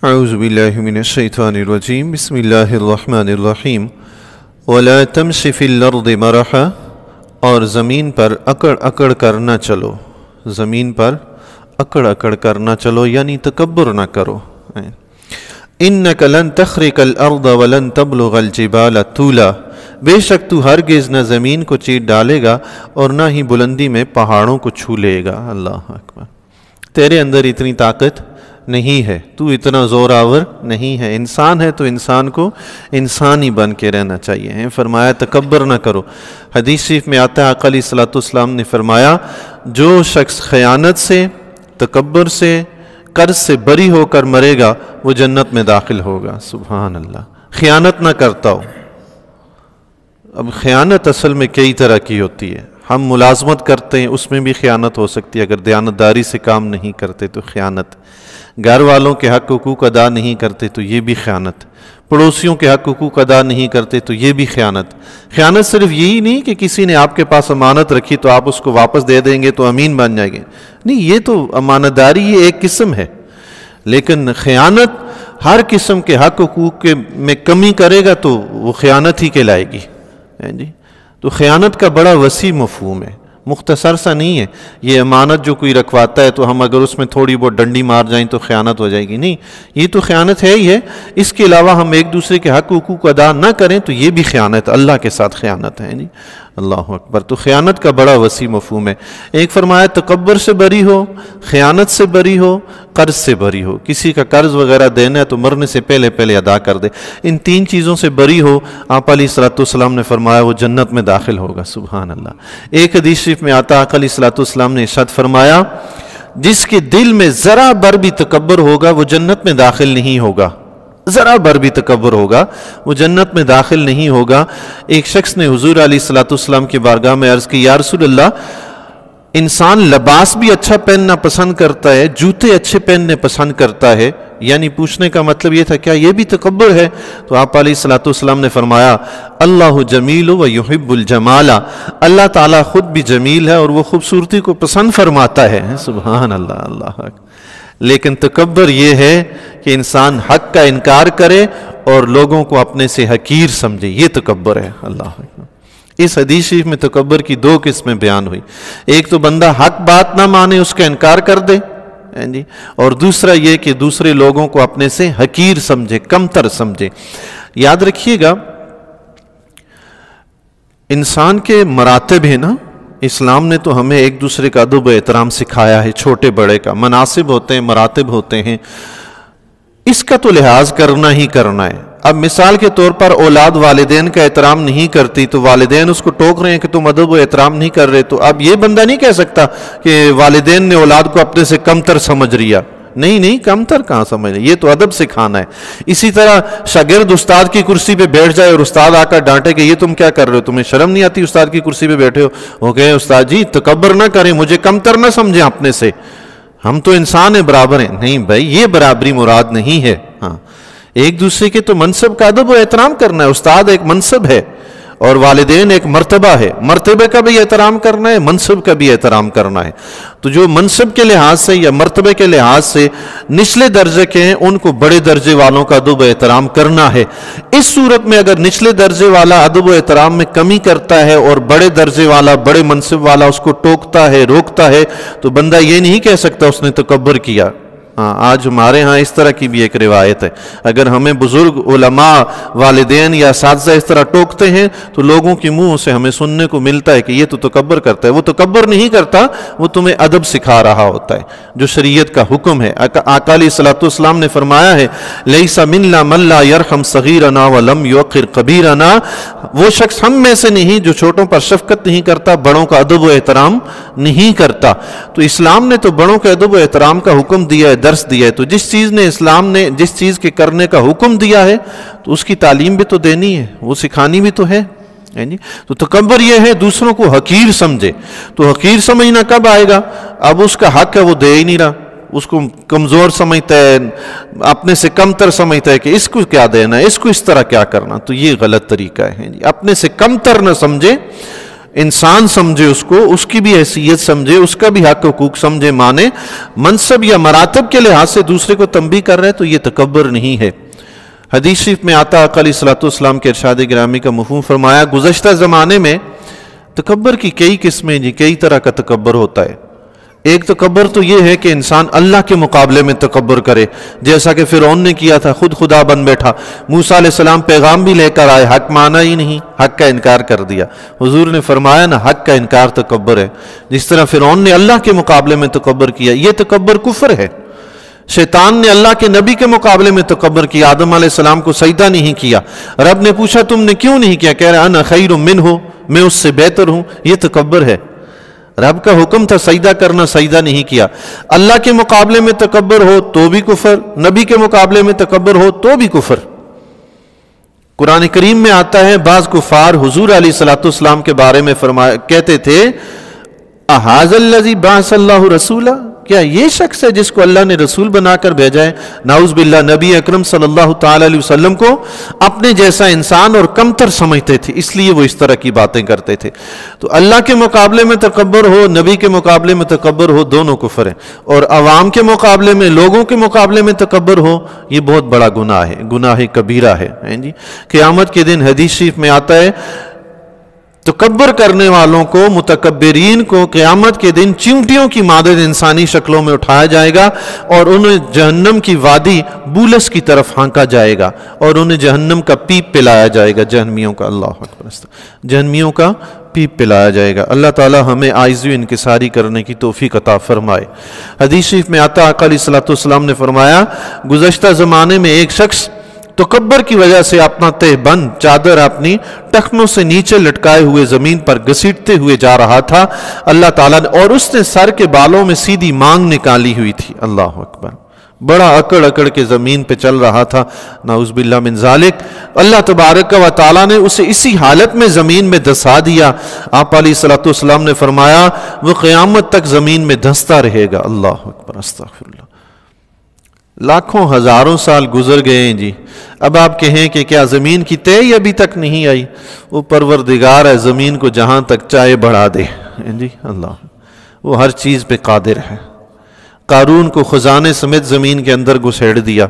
اعوذ باللہ من الشیطان الرجیم بسم اللہ الرحمن الرحیم ولا تمش فی الارض مرحا، اور زمین پر اکڑ اکڑ کر نہ چلو، زمین پر اکڑ اکڑ کر نہ چلو یعنی تکبر نہ کرو۔ انک لن تخرق الارض ولن تبلغ الجبال طولا، بے شک تو ہرگز نہ زمین کو چیر ڈالے گا اور نہ ہی بلندی میں پہاڑوں کو چھو لے گا۔ اللہ اکبر، تیرے اندر اتنی طاقت نہیں ہے، تو اتنا زور آور نہیں ہے۔ انسان ہے تو انسان کو انسان ہی بن کے رہنا چاہیے۔ فرمایا تکبر نہ کرو۔ حدیث شریف میں آتا ہے آقا علیہ الصلوۃ والسلام نے فرمایا جو شخص خیانت سے، تکبر سے، قرض سے بری ہو کر مرے گا وہ جنت میں داخل ہوگا۔ سبحان اللہ، خیانت نہ کرتا ہو۔ اب خیانت اصل میں کئی طرح کی ہوتی ہے۔ ہم ملازمت کرتے ہیں، اس میں بھی خیانت ہو سکتی ہے، اگر دیانتداری سے کام نہیں کرتے تو خیانت، گھر والوں کے حق حقوق ادا نہیں کرتے تو یہ بھی خیانت، پڑوسیوں کے حق حقوق ادا نہیں کرتے تو یہ بھی خیانت۔ خیانت صرف یہی نہیں کہ کسی نے آپ کے پاس امانت رکھی تو آپ اس کو واپس دے دیں گے تو امین بن جائیں گے، نہیں، یہ تو امانت داری یہ ایک قسم ہے، لیکن خیانت ہر قسم کے حق حقوق میں کمی کرے گا تو وہ خیانت ہی کہلائے گی۔ جی، تو خیانت کا بڑا وسیع مفہوم ہے، مختصر سا نہیں ہے۔ یہ امانت جو کوئی رکھواتا ہے تو ہم اگر اس میں تھوڑی بہت ڈنڈی مار جائیں تو خیانت ہو جائے گی، نہیں، یہ تو خیانت ہے ہی ہے۔ اس کے علاوہ ہم ایک دوسرے کے حق حقوق ادا نہ کریں تو یہ بھی خیانت، اللہ کے ساتھ خیانت ہے۔ جی اللہ اکبر، تو خیانت کا بڑا وسیع مفہوم ہے۔ ایک فرمایا تکبر سے بری ہو، خیانت سے بری ہو، قرض سے بری ہو، کسی کا قرض وغیرہ دینا ہے تو مرنے سے پہلے پہلے ادا کر دے، ان تین چیزوں سے بری ہو، آقا علیہ الصلوۃ والسلام نے فرمایا وہ جنت میں داخل ہوگا۔ سبحان اللہ۔ ایک حدیث شریف میں آتا آقا علیہ الصلوۃ والسلام نے ارشاد فرمایا جس کے دل میں ذرا بر بھی تکبر ہوگا وہ جنت میں داخل نہیں ہوگا، ذرا بر بھی تکبر ہوگا وہ جنت میں داخل نہیں ہوگا۔ ایک شخص نے حضور علیہ الصلوۃ والسلام کی بارگاہ میں عرض کی یا رسول اللہ، انسان لباس بھی اچھا پہننا پسند کرتا ہے، جوتے اچھے پہننے پسند کرتا ہے، یعنی پوچھنے کا مطلب یہ تھا کیا یہ بھی تکبر ہے؟ تو آپ علیہ الصلوۃ والسلام نے فرمایا اللہ جمیل و یحب الجمال، اللہ تعالیٰ خود بھی جمیل ہے اور وہ خوبصورتی کو پسند فرماتا ہے۔ سبحان اللہ، اللہ اکبر۔ لیکن تکبر یہ ہے کہ انسان حق کا انکار کرے اور لوگوں کو اپنے سے حقیر سمجھے، یہ تکبر ہے۔ اللہ اکبر۔ اس حدیث شریف میں تکبر کی دو قسمیں بیان ہوئی، ایک تو بندہ حق بات نہ مانے، اس کا انکار کر دے، اور دوسرا یہ کہ دوسرے لوگوں کو اپنے سے حقیر سمجھے، کمتر سمجھے۔ یاد رکھیے گا انسان کے مراتب ہیں نا، اسلام نے تو ہمیں ایک دوسرے کا ادب و احترام سکھایا ہے، چھوٹے بڑے کا، مناصب ہوتے ہیں، مراتب ہوتے ہیں، اس کا تو لحاظ کرنا ہی کرنا ہے۔ اب مثال کے طور پر اولاد والدین کا احترام نہیں کرتی تو والدین اس کو ٹوک رہے ہیں کہ تم ادب و احترام نہیں کر رہے، تو اب یہ بندہ نہیں کہہ سکتا کہ والدین نے اولاد کو اپنے سے کمتر سمجھ رہا، نہیں نہیں، کمتر کہاں سمجھ رہے، یہ تو ادب سکھانا ہے۔ اسی طرح شاگرد استاد کی کرسی پہ بیٹھ جائے اور استاد آ کر ڈانٹے کہ یہ تم کیا کر رہے ہو، تمہیں شرم نہیں آتی استاد کی کرسی پہ بیٹھے ہو، وہ کہے استاد جی تکبر نہ کریں، مجھے کمتر نہ سمجھیں اپنے سے، ہم تو انسان ہیں، برابر ہیں۔ نہیں بھائی، یہ برابری مراد نہیں ہے۔ ہاں، ایک دوسرے کے تو منصب کا ادب و احترام کرنا ہے، استاد ایک منصب ہے اور والدین ایک مرتبہ ہے، مرتبے کا بھی احترام کرنا ہے، منصب کا بھی احترام کرنا ہے۔ تو جو منصب کے لحاظ سے یا مرتبے کے لحاظ سے نچلے درجے کے ہیں ان کو بڑے درجے والوں کا ادب و احترام کرنا ہے۔ اس صورت میں اگر نچلے درجے والا ادب و احترام میں کمی کرتا ہے اور بڑے درجے والا، بڑے منصب والا اس کو ٹوکتا ہے، روکتا ہے، تو بندہ یہ نہیں کہہ سکتا اس نے تکبر کیا۔ آج ہمارے ہاں اس طرح کی بھی ایک روایت ہے، اگر ہمیں بزرگ علماء، والدین یا اساتذہ اس طرح ٹوکتے ہیں تو لوگوں کے منہ سے ہمیں سننے کو ملتا ہے کہ یہ تو تکبر کرتا ہے۔ وہ تکبر نہیں کرتا، وہ تمہیں ادب سکھا رہا ہوتا ہے جو شریعت کا حکم ہے۔ آقا علیہ الصلوۃ والسلام نے فرمایا ہے لیس منا من لا یرحم صغیرنا ولم یوقر کبیرنا، وہ شخص ہم میں سے نہیں جو چھوٹوں پر شفقت نہیں کرتا، بڑوں کا ادب و احترام نہیں کرتا۔ تو اسلام نے تو بڑوں کے ادب و احترام کا حکم دیا ہے، درس دیا ہے، تو جس چیز نے اسلام نے جس چیز کے کرنے کا حکم دیا ہے تو اس کی تعلیم بھی تو دینی ہے، وہ سکھانی بھی تو ہے۔ تو تکبر یہ ہے دوسروں کو حقیر سمجھے، تو حقیر سمجھنا کب آئے گا؟ اب اس کا حق ہے وہ دے ہی نہیں رہا، اس کو کمزور سمجھتا ہے، اپنے سے کمتر سمجھتا ہے کہ اس کو کیا دینا ہے، اس کو اس طرح کیا کرنا، تو یہ غلط طریقہ ہے۔ اپنے سے کمتر نہ سمجھے، انسان سمجھے اس کو، اس کی بھی حیثیت سمجھے، اس کا بھی حق حقوق سمجھے، مانے، منصب یا مراتب کے لحاظ سے دوسرے کو تنبیہ کر رہے ہیں، تو یہ تکبر نہیں ہے۔ حدیث شریف میں آتا آقا علیہ الصلوۃ والسلام کے ارشاد گرامی کا مفہوم فرمایا، گزشتہ زمانے میں تکبر کی کئی قسمیں جی، کئی طرح کا تکبر ہوتا ہے۔ ایک تکبر تو یہ ہے کہ انسان اللہ کے مقابلے میں تکبر کرے، جیسا کہ فرعون نے کیا تھا، خود خدا بن بیٹھا۔ موسیٰ علیہ السلام پیغام بھی لے کر آئے، حق مانا ہی نہیں، حق کا انکار کر دیا۔ حضور نے فرمایا نا، حق کا انکار تکبر ہے۔ جس طرح فرعون نے اللہ کے مقابلے میں تکبر کیا، یہ تکبر کفر ہے۔ شیطان نے اللہ کے نبی کے مقابلے میں تکبر کیا، آدم علیہ السلام کو سجدہ نہیں کیا۔ رب نے پوچھا تم نے کیوں نہیں کیا؟ کہہ رہا انا خیر منہ، میں اس سے بہتر ہوں۔ یہ تکبر ہے۔ رب کا حکم تھا سجدہ کرنا، سجدہ نہیں کیا۔ اللہ کے مقابلے میں تکبر ہو تو بھی کفر، نبی کے مقابلے میں تکبر ہو تو بھی کفر۔ قرآن کریم میں آتا ہے، بعض کفار حضور علیہ الصلوۃ والسلام کے بارے میں کہتے تھے، اَهَذَا الَّذِي بَعَثَ اللَّهُ رَسُولًا، کیا یہ شخص ہے جس کو اللہ نے رسول بنا کر بھیجا ہے؟ نعوذ باللہ، نبی اکرم صلی اللہ تعالی علیہ وسلم کو اپنے جیسا انسان اور کمتر سمجھتے تھے، اس لیے وہ اس طرح کی باتیں کرتے تھے۔ تو اللہ کے مقابلے میں تکبر ہو، نبی کے مقابلے میں تکبر ہو، دونوں کفر ہیں۔ اور عوام کے مقابلے میں، لوگوں کے مقابلے میں تکبر ہو، یہ بہت بڑا گناہ ہے، گناہ کبیرہ ہے جی۔ قیامت کے دن حدیث شریف میں آتا ہے، تکبر کرنے والوں کو، متکبرین کو قیامت کے دن چیونٹیوں کی مانند انسانی شکلوں میں اٹھایا جائے گا اور انہیں جہنم کی وادی بولس کی طرف ہانکا جائے گا اور انہیں جہنم کا پیپ پلایا جائے گا، جہنمیوں کا، اللہ اکبر، جہنمیوں کا پیپ پلایا جائے گا۔ اللہ تعالی ہمیں عاجزی و انکساری کرنے کی توفیق عطا فرمائے۔ حدیث شریف میں آتا آقا علیہ الصلوۃ والسلام نے فرمایا، گزشتہ زمانے میں ایک شخص تکبر کی وجہ سے اپنا تہ بند چادر اپنی ٹخنوں سے نیچے لٹکائے ہوئے زمین پر گھسیٹتے ہوئے جا رہا تھا، اللہ تعالیٰ نے، اور اس نے سر کے بالوں میں سیدھی مانگ نکالی ہوئی تھی، اللہ اکبر، بڑا اکڑ اکڑ کے زمین پہ چل رہا تھا، نعوذ باللہ من ذالک۔ اللہ تبارک و تعالیٰ نے اسے اسی حالت میں زمین میں دھسا دیا۔ آپ علیہ الصلوۃ والسلام نے فرمایا وہ قیامت تک زمین میں دھستا رہے گا، اللہ اکبر، استغفر اللہ۔ لاکھوں ہزاروں سال گزر گئے ہیں جی، اب آپ کہیں کہ کیا زمین کی تہ ابھی تک نہیں آئی؟ وہ پروردگار ہے، زمین کو جہاں تک چاہے بڑھا دے جی، اللہ، وہ ہر چیز پہ قادر ہے۔ قارون کو خزانے سمیت زمین کے اندر گھسیڑ دیا۔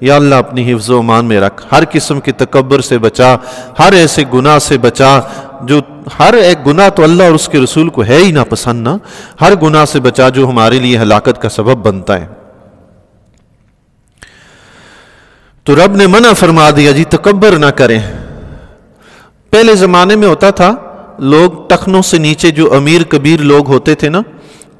یا اللہ اپنی حفظ و امان میں رکھ، ہر قسم کے تکبر سے بچا، ہر ایسے گناہ سے بچا جو، ہر ایک گناہ تو اللہ اور اس کے رسول کو ہے ہی ناپسند نا، ہر گناہ سے بچا جو ہمارے لیے ہلاکت کا سبب بنتا ہے۔ تو رب نے منع فرما دیا جی، تکبر نہ کریں۔ پہلے زمانے میں ہوتا تھا، لوگ ٹخنوں سے نیچے، جو امیر کبیر لوگ ہوتے تھے نا،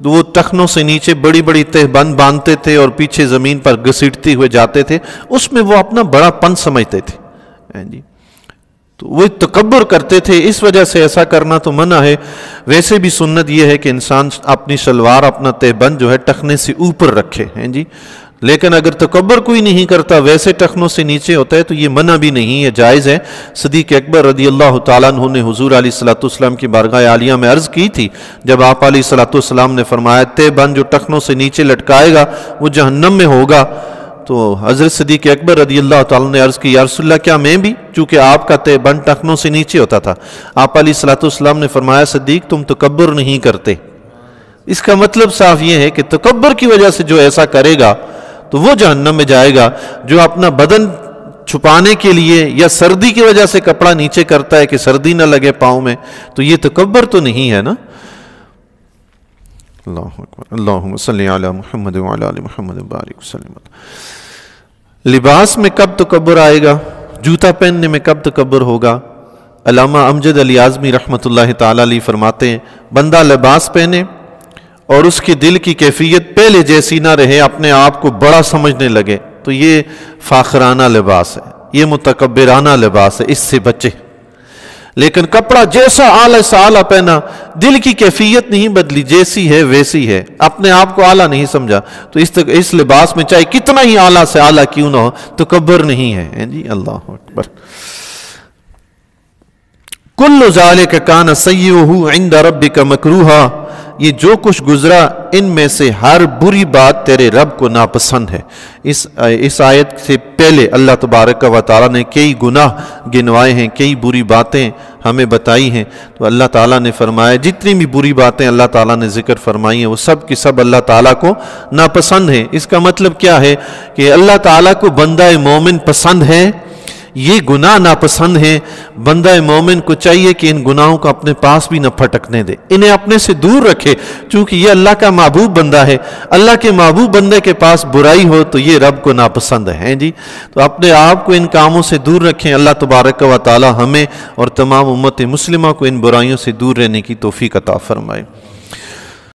تو وہ ٹخنوں سے نیچے بڑی بڑی تہ بند باندھتے تھے اور پیچھے زمین پر گھسیٹتے ہوئے جاتے تھے، اس میں وہ اپنا بڑا پن سمجھتے تھے جی، تو وہ تکبر کرتے تھے، اس وجہ سے ایسا کرنا تو منع ہے۔ ویسے بھی سنت یہ ہے کہ انسان اپنی شلوار، اپنا تہ بند جو ہے ٹخنے سے اوپر رکھے ہیں جی، لیکن اگر تکبر کوئی نہیں کرتا، ویسے ٹخنوں سے نیچے ہوتا ہے، تو یہ منع بھی نہیں ہے، جائز ہے۔ صدیق اکبر رضی اللہ تعالیٰ عنہ نے حضور علیہ الصلوۃ والسلام کی بارگاہ عالیہ میں عرض کی تھی، جب آپ علیہ الصلوۃ والسلام نے فرمایا تہ بند جو ٹخنوں سے نیچے لٹکائے گا وہ جہنم میں ہوگا، تو حضرت صدیق اکبر رضی اللہ تعالیٰ نے عرض کی، یا رسول اللہ کیا میں بھی؟ چونکہ آپ کا تہ بند ٹخنوں سے نیچے ہوتا تھا۔ آپ علیہ الصلوۃ والسلام نے فرمایا، صدیق تم تکبر نہیں کرتے۔ اس کا مطلب صاف یہ ہے کہ تکبر کی وجہ سے جو ایسا کرے گا تو وہ جہنم میں جائے گا۔ جو اپنا بدن چھپانے کے لیے یا سردی کی وجہ سے کپڑا نیچے کرتا ہے کہ سردی نہ لگے پاؤں میں، تو یہ تکبر تو نہیں ہے نا۔ اللہ اکبر، اللہم صلی علی محمد وعلی آل محمد بارک وسلم۔ لباس میں کب تکبر آئے گا؟ جوتا پہننے میں کب تکبر ہوگا؟ علامہ امجد علی اعظمی رحمۃ اللہ تعالی علیہ فرماتے ہیں، بندہ لباس پہنے اور اس کی دل کی کیفیت پہلے جیسی نہ رہے، اپنے آپ کو بڑا سمجھنے لگے، تو یہ فاخرانہ لباس ہے، یہ متکبرانہ لباس ہے، اس سے بچے۔ لیکن کپڑا جیسا اعلیٰ سے اعلیٰ پہنا، دل کی کیفیت نہیں بدلی، جیسی ہے ویسی ہے، اپنے آپ کو اعلیٰ نہیں سمجھا، تو اس لباس میں چاہے کتنا ہی اعلیٰ سے اعلیٰ کیوں نہ ہو، تکبر نہیں ہے جی، اللہ اکبر۔ کل ذالک کان سیئہ عند ربک مکروہا، یہ جو کچھ گزرا ان میں سے ہر بری بات تیرے رب کو ناپسند ہے۔ اس آیت سے پہلے اللہ تبارک و تعالیٰ نے کئی گناہ گنوائے ہیں، کئی بری باتیں ہمیں بتائی ہیں، تو اللہ تعالیٰ نے فرمایا جتنی بھی بری باتیں اللہ تعالیٰ نے ذکر فرمائی ہیں وہ سب کی سب اللہ تعالیٰ کو ناپسند ہیں۔ اس کا مطلب کیا ہے کہ اللہ تعالیٰ کو بندہ مومن پسند ہے، یہ گناہ ناپسند ہیں۔ بندہ مومن کو چاہیے کہ ان گناہوں کو اپنے پاس بھی نہ پھٹکنے دے، انہیں اپنے سے دور رکھے، چونکہ یہ اللہ کا محبوب بندہ ہے۔ اللہ کے محبوب بندے کے پاس برائی ہو تو یہ رب کو ناپسند ہے جی۔ تو اپنے آپ کو ان کاموں سے دور رکھیں۔ اللہ تبارک و تعالی ہمیں اور تمام امت مسلمہ کو ان برائیوں سے دور رہنے کی توفیق عطا فرمائے۔